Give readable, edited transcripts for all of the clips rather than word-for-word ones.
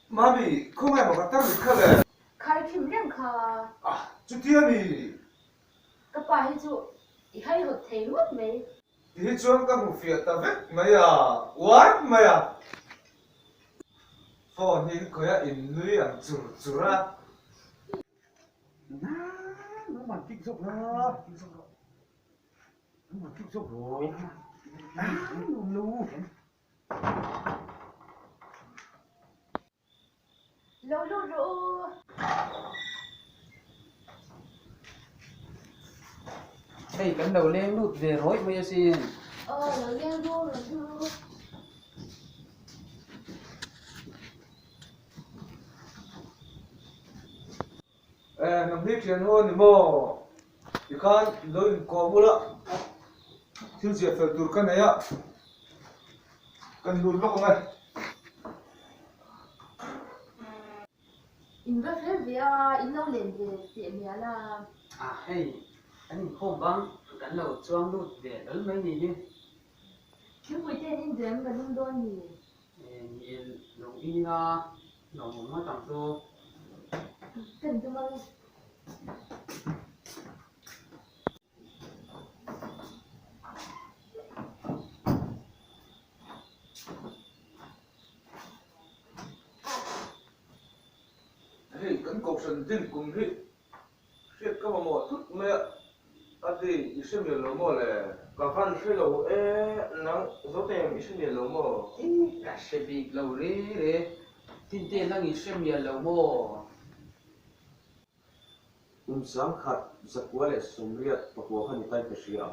Mami, come hai fatto a fare? ใครพิมพ์เรื่องค่ะ Ah, tuttiกระป๋าให้จุให้หดเทงดไหม Di chuan ka mu fiata vek maya, wat maya. Phone hi ko ya in lui ang chura. Na, nó mà kinh dục nó. Nó mà kinh dục rồi. Lu. รู้รู้ Hey, cái đầu lên lụt về rối bây xin. เราเรียนรู้รู้ Nam hi thian ho ni mo. Ikan loin ko mula. Thil sia fel tur kan ya. Kan lul lo ngai. อินเวอร์เฟเวียอินเราเล่นเสียเมียละ À, hey, anh không băng, cái đầu choang lụt về đó mấy gì chứ. คิดว่าเจนอินเดียมันนุ่มโดนนี่ Nhìn lồng y na, lồng nó tặng tô. เต็มตัวมา Hey, kan ko san din kum hi. Shit ka mo thut me. Adi isem ye lo mo le. Ka kan shi lo nang zo te isem ye lo mo. Cả xe bị lâu rế rế. Tin tên đang nghĩ xem nhà lâu mô. Sam khat zakwale sumriat pakwa khani tai pashia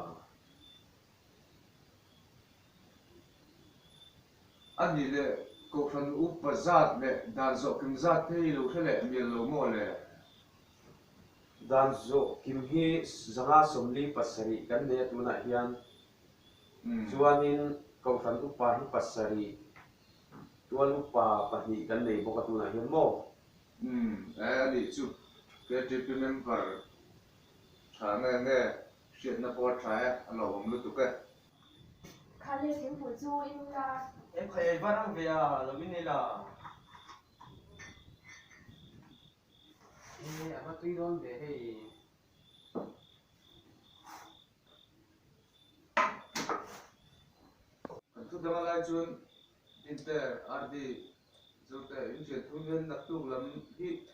Ani le ko san upazat le dan zo kim zat te lo thele mi lo mo le. dan zo kim hi zanga somli pasari kan ne tuna hian chuanin ko san upa hi pasari tuan upa pahni kan nei boka tuna hian mo Ani chu KTP member. Thane ne shit na po try alo bom lu tu ka. คาเล่เสียงผู้จูอินละ Em khai varang ve a lo min ni la. Ê, à, tuy đón về thì Kan tu dama lai chun inter ardi zote in che thu men nak tu lam hi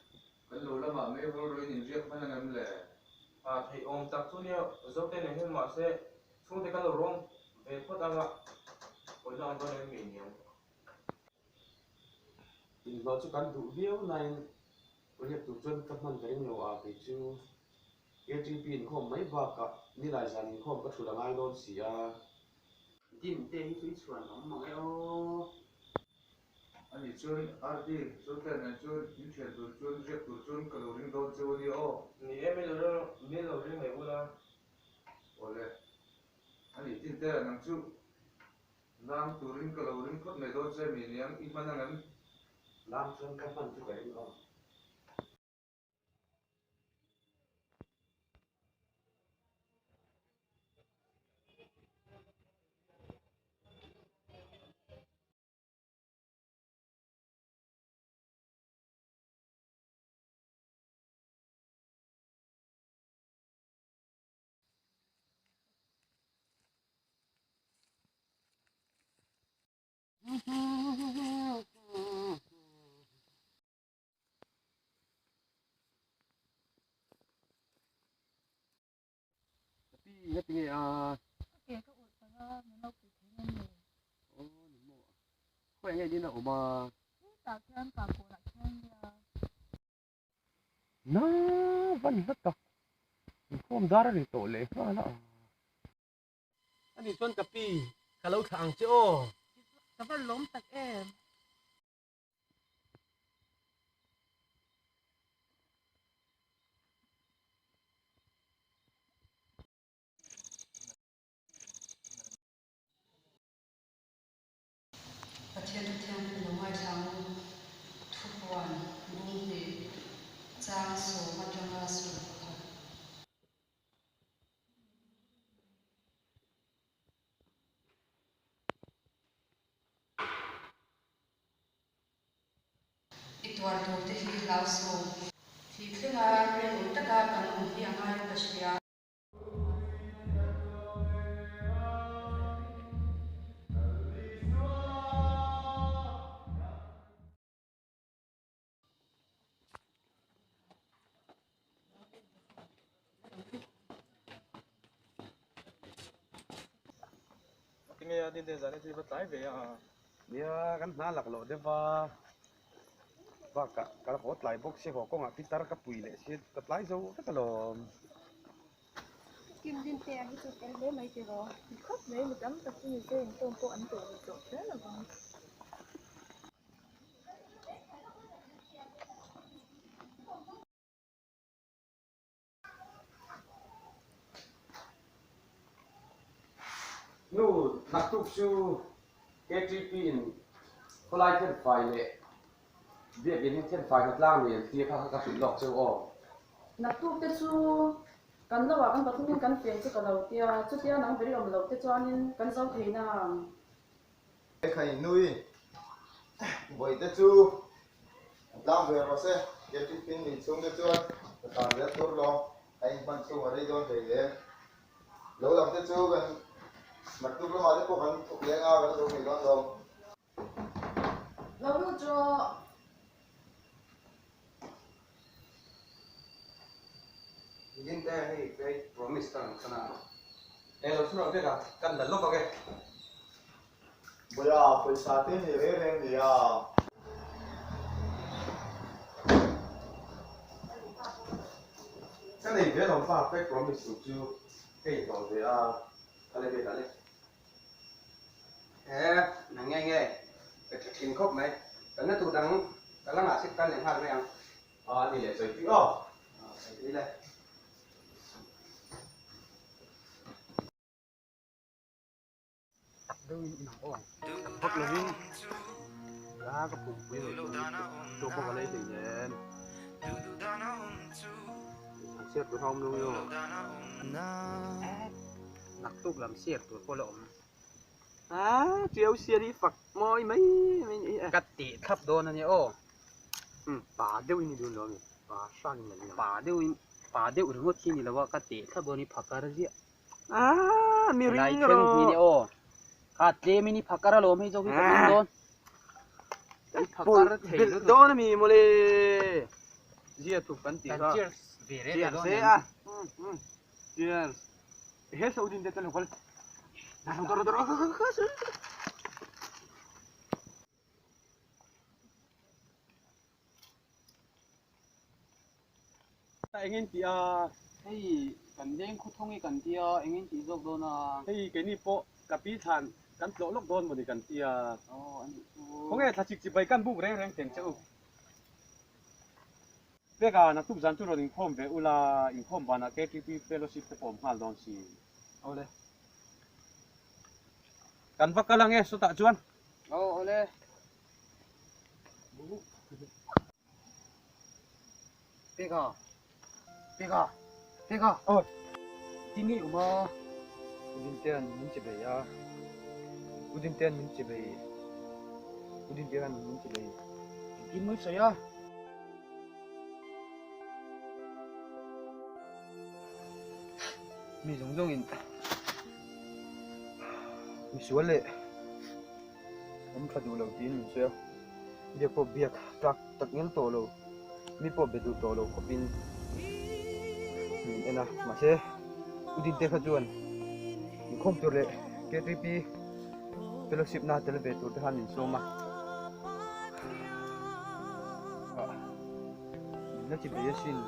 kan lo lama me ro ro in riak man ngam le. Thì ông tập thu nhiêu dấu tên này hơn mà sẽ xuống tới các lỗ rong về phốt ăn ạ cuối năm tôi nên nghỉ nhiều in lo chu kan du viau nine riap tu chun ka man karing lo a pe chu KTP in khom mai ba ka ni lai san in khom ka thula ngai don sia tin tên suy chuẩn nó mà cái ô Ani chun ardi zote na chun in che tu chun riak tu chun ka lo ring do chu ni o. thì em bây giờ riêng này vui là Ole. Ani tin te nang chu nam tu ring ka lo ring khot me do che mi niang i man ngam. lam chun ka man chu karing lo tapi nge a เก๋ก็อุดแต่ว่ามันเราปิดที่นั่นเลย oh ni mo ko nge din na uma ตากแค่ตากโกนักแค่เดียว na van hatta khom dar ri to le na anh đi xuân cà pi cả lâu thẳng chứ ô แต่ว่าล้มตักเอ็มประเทศที่เที่ยวเป็นหลวงพ่อช้างทุกวันดูดีจางสูงมาจนมาสูง ตัวตัวที่เราสู้ที่เรื่องอะไรเรื่องตะการกันอุ่นที่ยังไงก็เสีย Nghe tin thế này thì bắt tái về à. Dia kan na lak lo de va ka hot lai box se ho ko nga pitar ka pui le se ka lai zo ka lo Kim din te hi chu tel le mai te ro khop le mu dam ta chi se tom po an to ni to thế là vâng nu nak tu chu KTP in ko lai ten fai le dia bin ten fai ka lang le ti ka su lok chu oนักตู้เตชูกันระหว่างกันปฐมกันเปลี่ยนชุดกับเราเตียชุดเตียนังเบริอมเราเตจวนนี้กันเจ้าเทน่ะ Khai nuôi bởi tất chu làm về mà sẽ cái chút pin mình xuống tất chu toàn rất tốt lo anh phân xuống ở đây don về để lâu làm tất chu gần mặt tu nó mà tất cuộc hắn thuộc lên ao gần rồi mình don rồi เราดูจ้ะ Din te hei kai promise tang sana. Lo suro ke ka kan dal lo ka ke. bây giờ phải sát tin thì về lên thì à cái này về lòng pha phải promise chu cái đó về cái này về cái này Nang nghe. Cái thìn khop mai. Kan na tu dang kalang asik kan leng har yang. ni le sai ti Đi đây. Đâu nằm ổn. Bắt là đi ra cái bụng bây giờ tôi có cái lấy tiền nhện xét tôi không đâu vô Nặc túc làm xiết tuổi cô lộn. chiếu xe đi phật môi mấy Cắt tỉ khắp đôn này ô. bà đâu như đường rồi bà sang này Bà đều đứng ngốt khi nhìn là vợ cắt tỉ khắp đôn này phạc ra gì. mi Lại ring chân nhìn ô. Cắt tỉ mini phạc ra lồm hay dâu cái phạc đôn. đó mi mole dia tu kan ti ka Cheers. Về đấy cheers là se đôn. cheers he sa udin detal kol na doro anh em chị Hey, cần đen khu thông ấy cần tia, anh em chỉ dọc đôn à. hey cái ni po kapi than kan lo lok don mo ni kan ti Ồ, anh ko nge thachik chi bai kan bu reng reng teng chau vega na tu zan tu ro ding khom ve ula in khom bana KTP fellowship te pom hal don si Ole. kan vak kalang e so ta chuan Ồ, ole. Pega. ôi Tin nghĩ mà. udin ten min chi be ya udin ten min chi be udin ten min chi be Tin mới sấy à. mi jong in mi sual le am khadu lo tin mi so dia po biak tak ngel to lo mi po bedu to lo ko pin min ena ma se udin te khajuan mi khom tur le KTP fellowship na tel ve tur te han min so ma na chi be yasin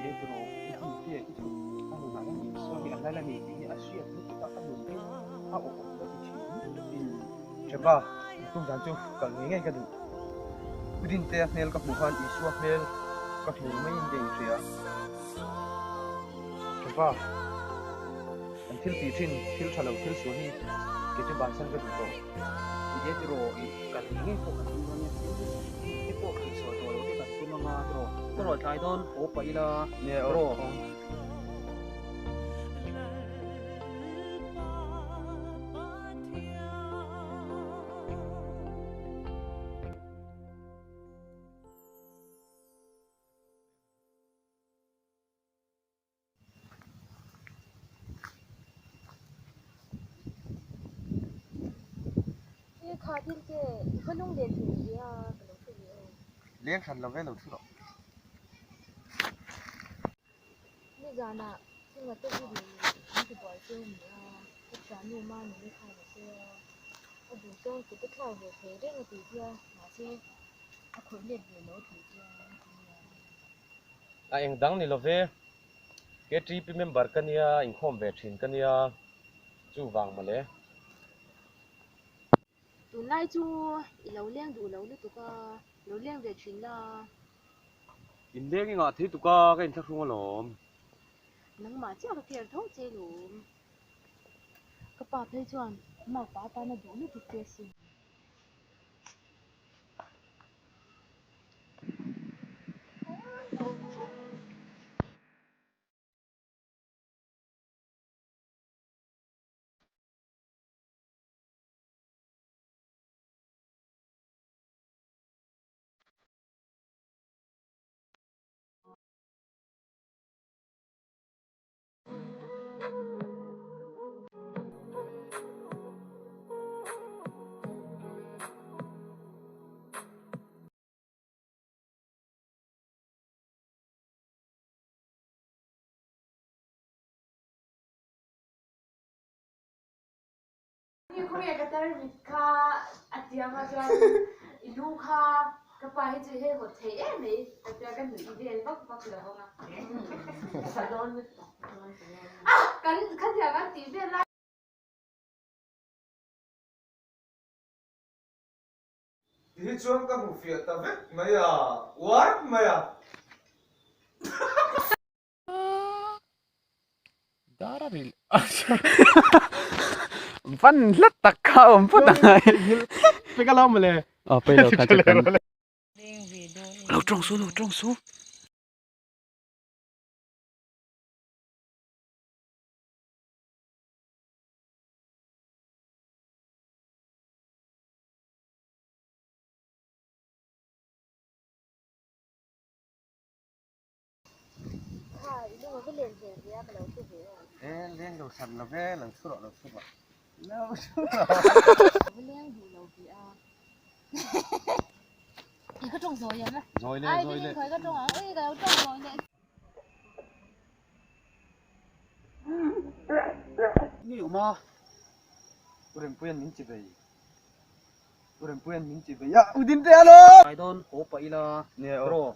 ye tro ti ti ti ang na ni so ni alala ni ni asia ni ta ka lu ni ha o ko ti chi chaba tung jan chu kal nge nge ka du udin te nel ka buhan isu mel ka thu mai in dei ria chaba an thil ti thin thil thalo thil su hi ke chu ban san ka du to Ye tro i kan ngi ko kan no ni. Ti po kan so to lo ti kan tu ma tro. Tro thai don o pa ila. ne Tro. าที่เจ้ก็นุ่งเด่นถึงเดียวก็ลงทุนเลี้ยงขันเราไม่ลงทุนหรอกนี่จานะที่มาตัวที่ดีนี่คือบ่อยเจ้าเนี่ยก็จานูมาหนูไม่ขายเจ้าเอาดูเจ้าจะไปขายหัวเทได้มาตีเจ้าหาเจ้เอาคนเด็ดอยู่โน้ตถือเจ้าeng dang ni love ke trip member kania in khom ve thin kania chu wang male ตูไล่จูเราเลี้ยงดูเราเนี่ยตัวก็เราเลี้ยงเด็ดชิ้นละ in le ngi nga thi tu ka ka in thak ru lom นังหมาเจ้าก็เพียงท้องเจหลุมก็ป่าเพลจวนหมาป่าตาหน้าดูนี่ติดเจสิ นี่เขาเรียกกันแต่วิทค่าอัตยามาจวนลูกค่ากระป๋าให้จะให้หดเทเอ๊ะนี่แต่เจอกันถึงอีเดียนปักเหลือเขานะสะดอนอ่ะกันขัดอย่างนั้นตีเดียนไล่ที่ชวนกับผู้ฟิตาเวไม่อะวัดไม่อะ Dararil. Van letak kau pun tak. Pegalau male. Oh, pelo kacakan. Lo trong su. Ini mau beli dia kalau tu dia. Liang đầu sẵn là về lần số lần số lần. Beli yang dulu dia. Iku trồng rồi vậy mà. Rồi lên. Ai biết khởi cái trồng à? Ê cái trồng rồi nè. Ni mà. Uren puyan minci bay. Ya, udin te alo. I don't hope ila. Nè, Bro.